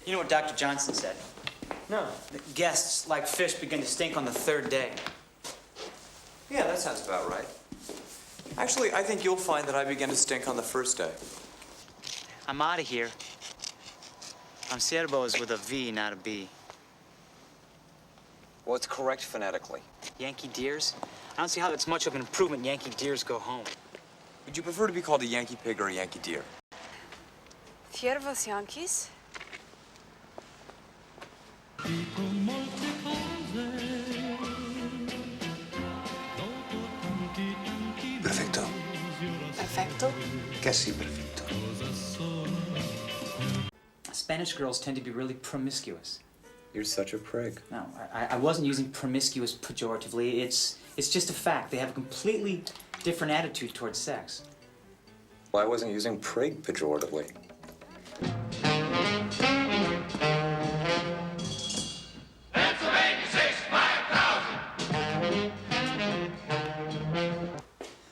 You know what Dr. Johnson said? No. That guests, like fish, begin to stink on the third day. Yeah, that sounds about right. Actually, I think you'll find that I begin to stink on the first day. I'm out of here. Ciervo is with a V, not a B. Well, it's correct phonetically. Yankee Deers? I don't see how that's much of an improvement. Yankee Deers go home. Would you prefer to be called a Yankee pig or a Yankee deer? Ciervos Yankees? Perfecto. Perfecto? Casi perfecto. Spanish girls tend to be really promiscuous. You're such a prig. No, I wasn't using promiscuous pejoratively. It's just a fact. They have a completely different attitude towards sex. Well, I wasn't using prig pejoratively.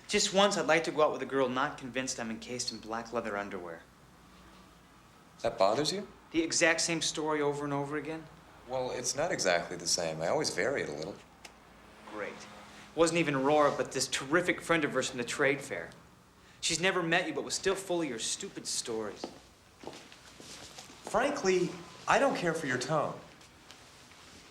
Just once, I'd like to go out with a girl not convinced I'm encased in black leather underwear. That bothers you? The exact same story over and over again? Well, it's not exactly the same. I always vary it a little. Great. Wasn't even Aurora, but this terrific friend of hers from the trade fair. She's never met you, but was still full of your stupid stories. Frankly, I don't care for your tone.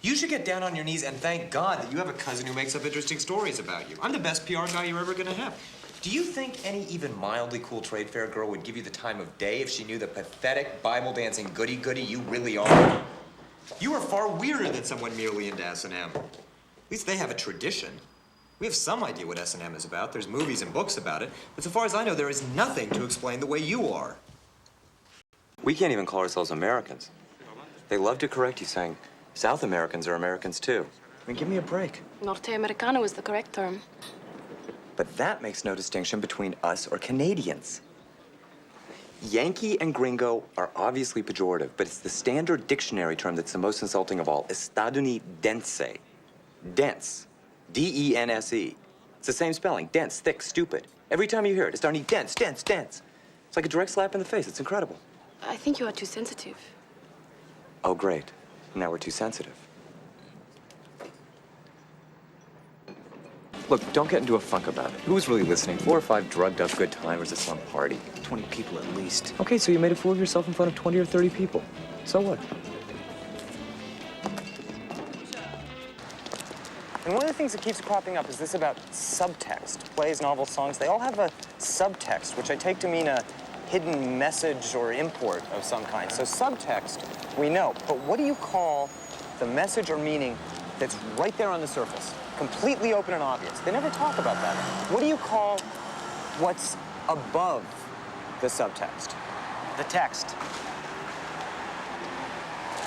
You should get down on your knees and thank God that you have a cousin who makes up interesting stories about you. I'm the best PR guy you're ever gonna have. Do you think any even mildly cool trade fair girl would give you the time of day if she knew the pathetic Bible-dancing goody-goody you really are? You are far weirder than someone merely into S&M. At least they have a tradition. We have some idea what S&M is about. There's movies and books about it. But so far as I know, there is nothing to explain the way you are. We can't even call ourselves Americans. They love to correct you saying, South Americans are Americans too. I mean, give me a break. Norteamericano is the correct term. But that makes no distinction between us or Canadians. Yankee and gringo are obviously pejorative, but it's the standard dictionary term that's the most insulting of all. Estadounidense. Dense. D-E-N-S-E. It's the same spelling. Dense, thick, stupid. Every time you hear it, Estadounidense, dense, dense, dense. It's like a direct slap in the face. It's incredible. I think you are too sensitive. Oh, great. Now we're too sensitive. Look, don't get into a funk about it. Who's really listening? 4 or 5 drugged-up good timers at some party. 20 people at least. Okay, so you made a fool of yourself in front of 20 or 30 people. So what? And one of the things that keeps cropping up is this about subtext. Plays, novels, songs, they all have a subtext, which I take to mean a hidden message or import of some kind. So subtext, we know. But what do you call the message or meaning that's right there on the surface? Completely open and obvious. They never talk about that. What do you call what's above the subtext? The text.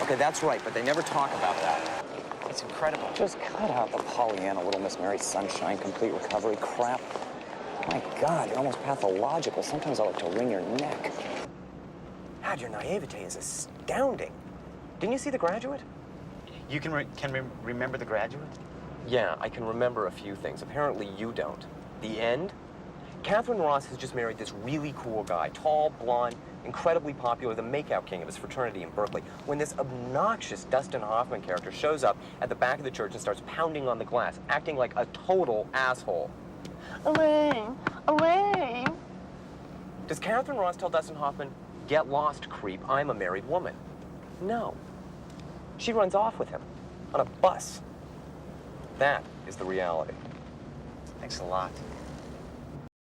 Okay, that's right, but they never talk about that. It's incredible. Just cut out the Pollyanna, Little Miss Mary Sunshine, complete recovery crap. My God, you're almost pathological. Sometimes I like to wring your neck. God, your naivete is astounding. Didn't you see The Graduate? You can remember The Graduate? Yeah, I can remember a few things. Apparently you don't. The end? Catherine Ross has just married this really cool guy. Tall, blonde, incredibly popular, the makeout king of his fraternity in Berkeley. When this obnoxious Dustin Hoffman character shows up at the back of the church and starts pounding on the glass, acting like a total asshole. Elaine! Elaine! Does Catherine Ross tell Dustin Hoffman, get lost, creep, I'm a married woman? No. She runs off with him on a bus. That is the reality. Thanks a lot.